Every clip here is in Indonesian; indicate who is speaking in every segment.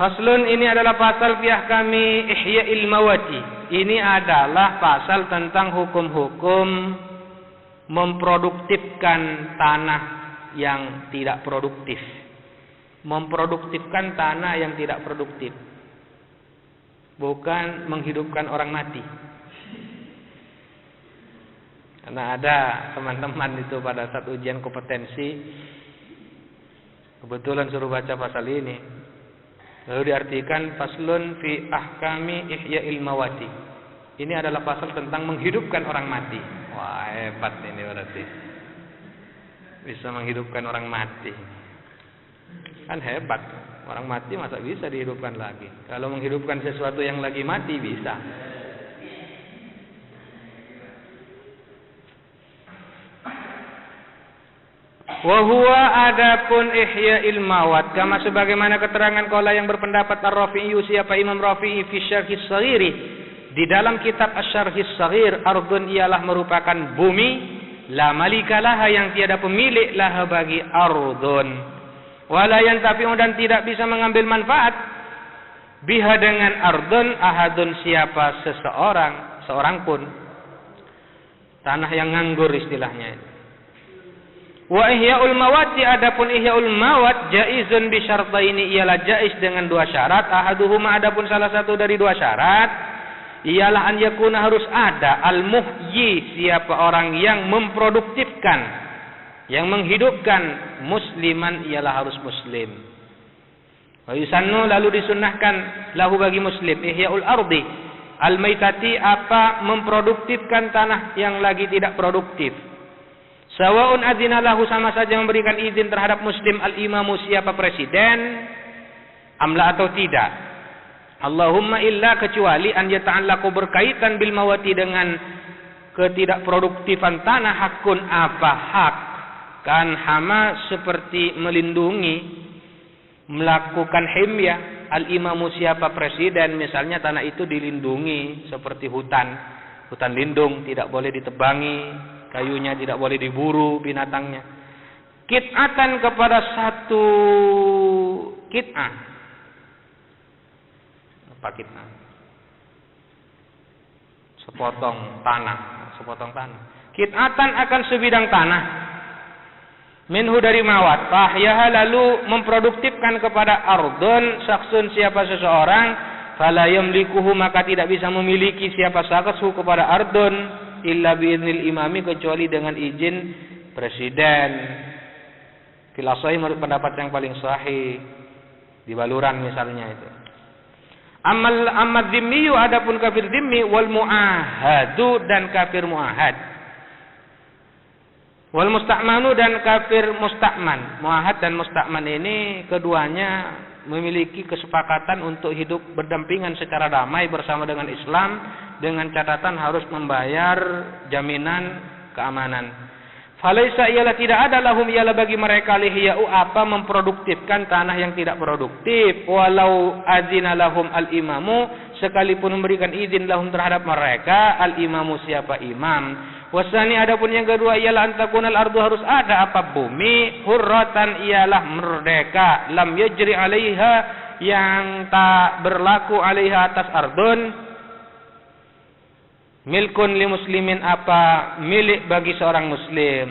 Speaker 1: Faslun, ini adalah pasal fi ahkami ihya'il mawati. Ini adalah pasal tentang hukum-hukum memproduktifkan tanah yang tidak produktif. Memproduktifkan tanah yang tidak produktif. Bukan menghidupkan orang mati. Karena ada teman-teman itu pada saat ujian kompetensi kebetulan suruh baca pasal ini. Lalu diartikan faslun fi ahkami ihya'il mawati. Ini adalah pasal tentang menghidupkan orang mati. Wah, hebat ini berarti. Bisa menghidupkan orang mati. Kan hebat. Orang mati masa bisa dihidupkan lagi. Kalau menghidupkan sesuatu yang lagi mati bisa. Wahuwa adapun ihya'il mawat kama sebagaimana keterangan qala yang berpendapat Ar-Rafi'i, siapa Imam Rafi'i fi Syarhis Shaghir, di dalam kitab Asy-Syarhis Shaghir, ardun ialah merupakan bumi, la malikalaha yang tiada pemilik laha bagi ardun, wala yantafi'u dan tidak bisa mengambil manfaat biha dengan ardun ahadun siapa seorang pun. Tanah yang nganggur istilahnya. Wa ihya'ul mawati adapun ihya'ul mawat jaizun bi syartaini ialah jaiz dengan dua syarat. Ahaduhuma adapun salah satu dari dua syarat ialah an yakuna harus ada al muhyi siapa orang yang memproduktifkan, yang menghidupkan, musliman ialah harus muslim. Wa yusannu lalu disunnahkan lahu bagi muslim ihya'ul ardi al maitati apa memproduktifkan tanah yang lagi tidak produktif. Sawaun adzina lahu sama saja memberikan izin terhadap muslim al-imamu siapa presiden amla atau tidak. Allahumma illa kecuali an yata'allaqu berkaitan bil mawati dengan ketidakproduktifan tanah hakun apa hak. Kan hama seperti melindungi, melakukan himyah al-imamu siapa presiden, misalnya tanah itu dilindungi seperti hutan lindung tidak boleh ditebangi, kayunya tidak boleh diburu binatangnya. Kit'atan kepada satu kit'ah. Apa kit'ah? Sepotong tanah. Kit'atan akan sebidang tanah. Minhu dari mawat. Fahyaha lalu memproduktifkan kepada ardun saksun siapa seseorang. Fala yamlikuhu maka tidak bisa memiliki siapa saksu kepada ardun. Illa biiznil imami kecuali dengan izin presiden. Filasai menurut pendapat yang paling sahih di Baluran misalnya itu. Amal dzimmiyu adapun kafir dzimmi wal muahadu dan kafir muahad. Wal musta'manu dan kafir musta'man. Muahad dan musta'man ini keduanya memiliki kesepakatan untuk hidup berdampingan secara damai bersama dengan Islam dengan catatan harus membayar jaminan keamanan. Falaisa ialah tidak ada lahum ialah bagi mereka lihya'u apa memproduktifkan tanah yang tidak produktif walau adzina lahum al-imamu sekalipun memberikan izin lahum terhadap mereka al-imamu siapa imam. Wasani adapun yang kedua ialah antakunal ardu harus ada apa bumi hurratan ialah merdeka lam yajri alaiha yang tak berlaku alaiha atas ardun milkun li muslimin apa milik bagi seorang muslim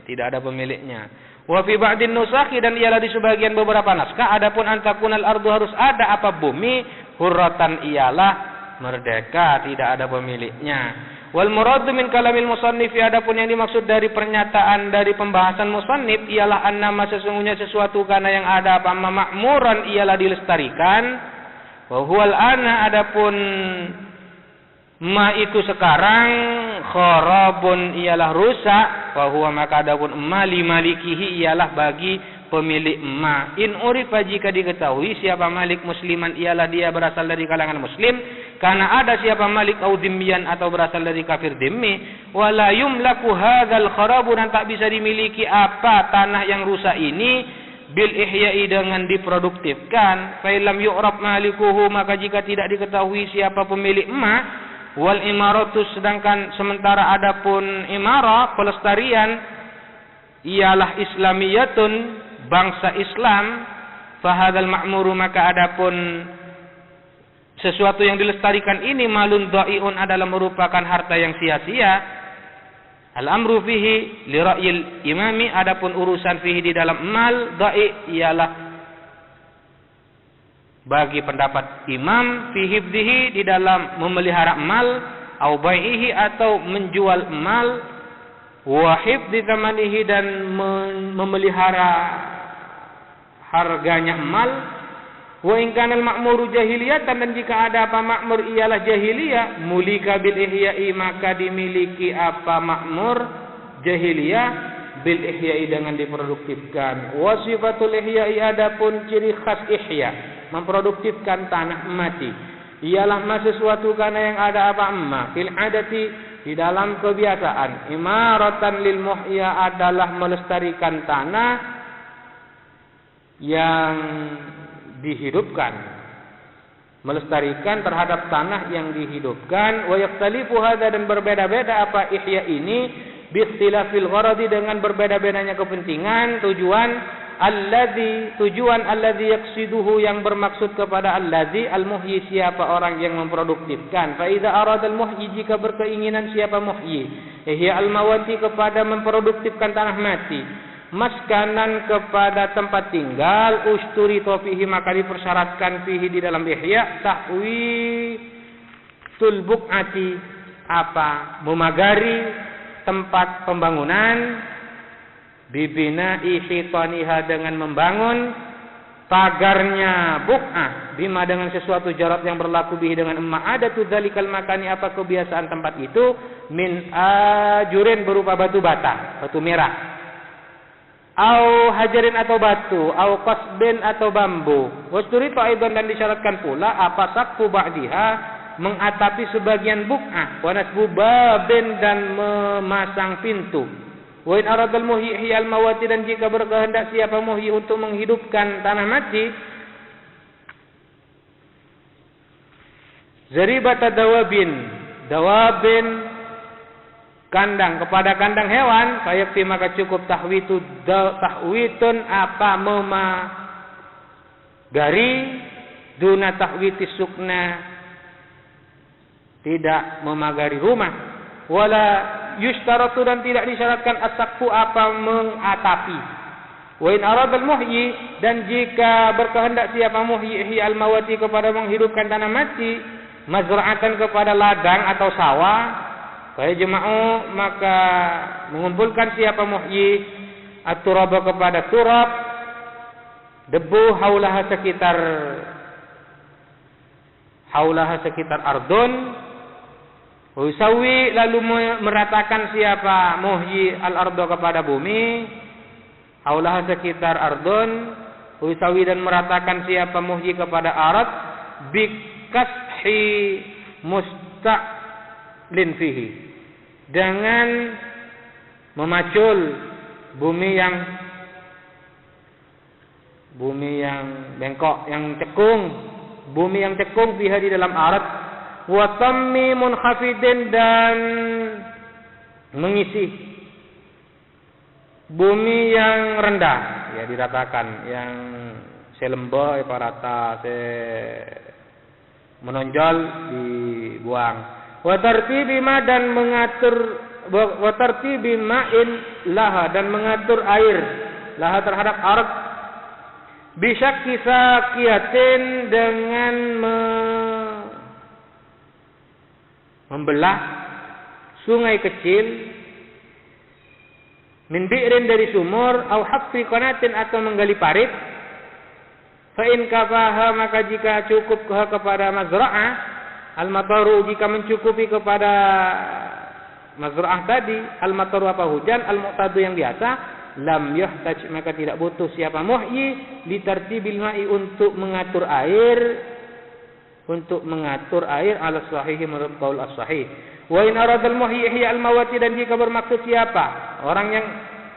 Speaker 1: tidak ada pemiliknya. Wa fi ba'din nusakhi dan ialah di sebagian beberapa naskah adapun antakunal ardu harus ada apa bumi hurratan ialah merdeka tidak ada pemiliknya. Wal muradu min kalamil musannif adapun yang dimaksud dari pernyataan dari pembahasan musannif ialah annama sesungguhnya sesuatu karena yang ada apa ma'muran ialah dilestarikan wa huwal ana adapun ma itu sekarang kharabun ialah rusak wa huwa maka adapun mali malikihi ialah bagi pemilik ma in urifa jika diketahui siapa malik musliman ialah dia berasal dari kalangan muslim karena ada siapa malik au dzimmiyan atau berasal dari kafir dzimmi wala yumlaku hadzal kharabu dan tak bisa dimiliki apa tanah yang rusak ini bil ihya'i dengan diproduktifkan fa lam yu'rab malikuhu maka jika tidak diketahui siapa pemilik ma wal imaratu sedangkan sementara adapun imarah pelestarian ialah islamiyatun bangsa Islam fahadzal ma'muru, maka adapun sesuatu yang dilestarikan ini malun dha'iun adalah merupakan harta yang sia-sia. Al-amru fihi li ra'yil imami, adapun urusan fihi di dalam mal dha'i ialah bagi pendapat imam, fi hifdzihi di dalam memelihara mal, au bai'ihi atau menjual mal, wa hifdzi tsamanihi dan memelihara harganya mal. Wa in kana al-ma'muru jahiliyatan, dan jika ada apa makmur ialah jahiliyah, mulika bil ihya'i, maka dimiliki apa makmur jahiliyah bil ihya'i dengan diproduktifkan. Wa sifatul ihya'i, adapun ciri khas ihya, memproduktifkan tanah mati, ialah ma sesuatu karena yang ada apa fil adati di dalam kebiasaan, imaratan lil muhya adalah melestarikan tanah yang dihidupkan, melestarikan terhadap tanah yang dihidupkan. Wa yaktalifu hadza, dan berbeda-beda apa ihya ini, bi ikhtilafil gharadi dengan berbeda-bedanya kepentingan, tujuan alladzi yaqsiduhu yang bermaksud kepada alladzi al-muhyi siapa orang yang memproduktifkan. Fa idza arada al-muhyi, jika berkeinginan siapa muhyi, ihya al-mawati kepada memproduktifkan tanah mati, maskanan kepada tempat tinggal, usturi tofihi maka dipersyaratkan fihi di dalam ihya tahwitul buq'ati apa memagari tempat pembangunan, bibina'i hitaniha dengan membangun pagarnya buq'ah, bima dengan sesuatu jarat yang berlaku bihi dengan emma adatu dzalikal makani apa kebiasaan tempat itu, min ajurin berupa batu bata, batu merah, au hajarin atau batu, au qasbin atau bambu. Wasturi aidan, dan disyaratkan pula apa sakfu ba'diha mengatapi sebagian buq'ah, wa nasbu babin dan memasang pintu. Wa in aradal muhyi al mawati, dan jika berkehendak siapa muhyi untuk menghidupkan tanah mati, zaribata dawabin kandang kepada kandang hewan, fayakfi maka cukup tahwitun apa memagari, duna tahwiti sukna tidak memagari rumah, wala yushtaratu dan tidak disyaratkan asaqfu apa mengatapi. Wa in aradal muhyi, dan jika berkehendak siapa muhyi ihya al mawati kepada menghidupkan tanah mati, mazra'atan kepada ladang atau sawah, fa jema'u maka mengumpulkan siapa muhyi at-turaba kepada turab, debu haulaha sekitar ardun, usawi lalu meratakan siapa muhyi al-ardo kepada bumi, haulaha sekitar ardun, usawi dan meratakan siapa muhyi kepada ard, bikashi musta'lin fihi, dengan memacul bumi yang bengkok, yang cekung, bumi yang cekung fiha di dalam ard, wa tammi munkhafidin dan mengisi bumi yang rendah, ya diratakan, yang selembah iparata menonjol dibuang. Wa tartibi ma dan mengatur, wa tartibi ma'in laha dan mengatur air laha terhadap ard, bisyakki saqiyatin dengan membelah sungai kecil, min bi'rin dari sumur, au hafri qanatin atau menggali parit. Fa in kafaha maka jika cukup kepada mazra'ah, al-mataru jika mencukupi kepada mazra'ah tadi, al-mataru apa hujan, al-mu'tadu yang biasa, lam yahtaj maka tidak butuh siapa muhyi li tartibil ma'i untuk mengatur air ala sahihi menurut qaul as-sahih. Wa in aradal muhyi ihya al-mawati, dan jika bermaksud siapa orang yang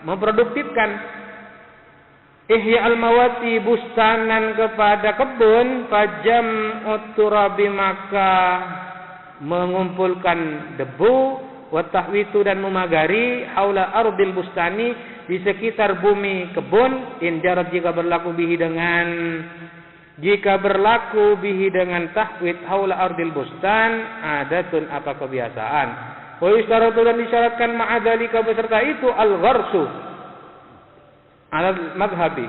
Speaker 1: memproduktifkan ihya al-mawati bustanan kepada kebun, fajam uturabi maka mengumpulkan debu, wa tahwitu dan memagari haula ardil bustani di sekitar bumi kebun in jarat jika berlaku bihi dengan tahwit haula ardil bustan adatun apa kebiasaan. Wa yustaratu dan disyaratkan ma'adzalika beserta itu al-gharsu al madhabi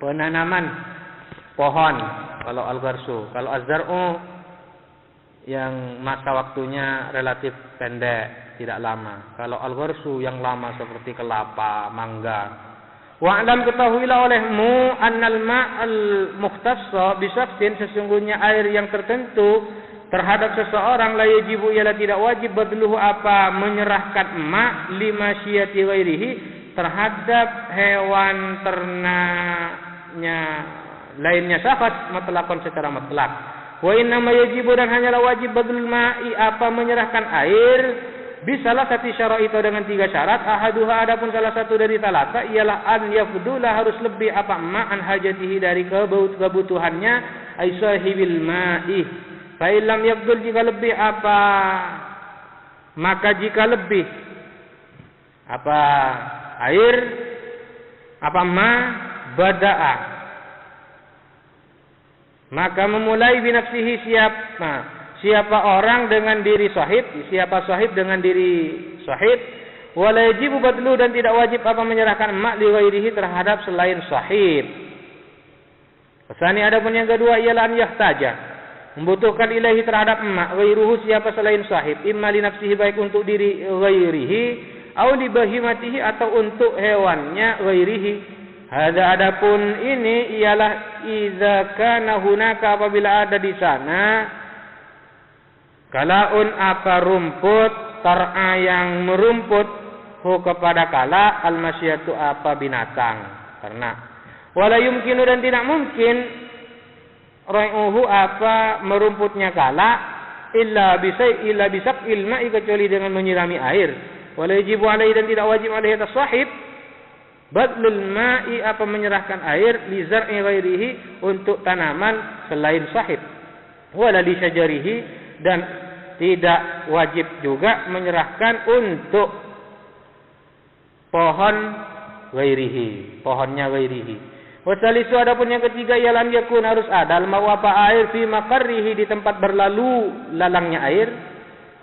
Speaker 1: penanaman pohon kalau al-gharsu. Kalau az-zar'u yang masa waktunya relatif pendek, tidak lama. Kalau al-gharsu yang lama seperti kelapa, mangga. Wa'lam ketahuilah olehmu annal ma'al mukhtassa bisaftin sesungguhnya air yang tertentu terhadap seseorang la yajibu ialah tidak wajib badluhu apa menyerahkan ma lima syiyati ghairihi terhadap hewan ternaknya lainnya safat mutlaqan secara mutlak. Wa inna ma yajibu dan hanyalah wajib badlul ma'i apa menyerahkan air bisalah satu syarat itu dengan 3 syarat. Ahaduha adapun salah satu dari talata ialah an yafdula harus lebih apa ma'an hajatihi dari kebutuhannya ay sahibil ma'i. Fa illam yafdul jika lebih apa maka jika lebih apa air apa ma bada'a maka memulai binafsihi siapa orang dengan diri sahib, siapa sahib dengan diri sahib, wala yajibu badlu dan tidak wajib apa menyerahkan mak li ghairihi terhadap selain sahib. Pesani adapun yang kedua ialah an yahtaja membutuhkan ilahi terhadap mak ghairuhu siapa selain sahib, imma li nafsihi baik untuk diri ghairihi au li bahimatihi atau untuk hewannya ghairihi. Hadza adapun ini ialah idza kana hunaka apabila ada di sana kalaun apa rumput tar'a yang merumput hu kepada kala al-masyatu apa binatang ternak. Wala yumkinu dan tidak mungkin rai'uhu apa merumputnya kala illa bisak ilma'i kecuali dengan menyirami air. Wala yajibu alaihi dan tidak wajib alaihi atas sahib badlul ma'i apa menyerahkan air li zar'i ghairihi untuk tanaman selain sahib. Wala li syajarihi dan tidak wajib juga menyerahkan untuk pohon ghairihi, pohonnya ghairihi. Wasalisu adapun yang ketiga ialah yakun harus ada mau apa air fi maqarrihi di tempat berlalu lalangnya air,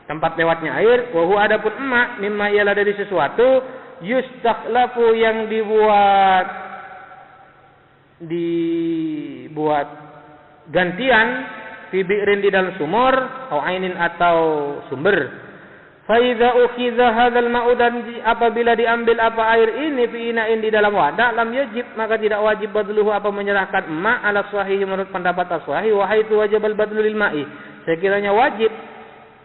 Speaker 1: tempat lewatnya air. Wa huwa adapun emak mimma ialah dari sesuatu yustakhlafu yang dibuat gantian fi bi'rin di dalam sumur atau ainin atau sumber. Fa idza ukhidha hadzal ma'u dan apabila diambil apa air ini fi ina'in di dalam wadah lam yajib maka tidak wajib badluhu apa menyerahkan ma ala sahih menurut pendapat as-sahih wa haitsu wajibal badlu lil ma'i sekiranya wajib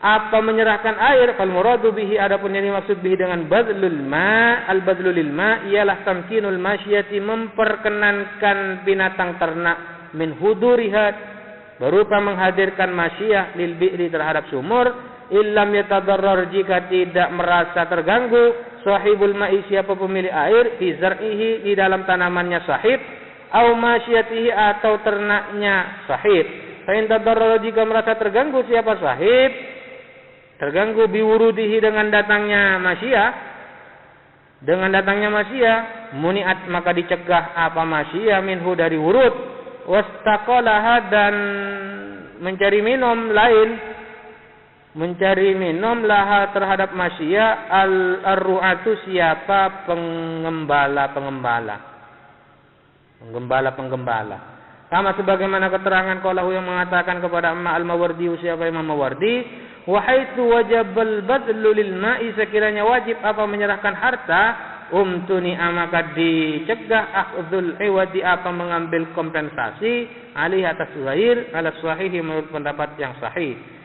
Speaker 1: apa menyerahkan air fal muradu bihi adapun yang dimaksud bihi dengan badlul ma al badlul lil ma ialah tamkinul masyiyati memperkenankan binatang ternak min hudurihat berupa menghadirkan masyiyah lil bi'ri terhadap sumur illam yatadarrar jika tidak merasa terganggu sahibul ma'i siapa pemilik air fi zar'ihi di dalam tanamannya sahib au masyiyatihi atau ternaknya sahib. Fa in tadarrar jika merasa terganggu siapa sahib terganggu biwurudihi dengan datangnya masyia muniat maka dicegah apa masyia minhu dari wurud wastaqalaha dan mencari minum laha terhadap masyia al-ru'atu siapa penggembala sama sebagaimana keterangan kaulahu yang mengatakan kepada Imam Al-Mawardi siapa Imam Mawardi wa haitsu wajabal badlu lil ma'i sekiranya wajib apa menyerahkan harta tuni maka dicegah akhdul iwadi apa mengambil kompensasi alih atas ghair ala sahih menurut pendapat yang sahih.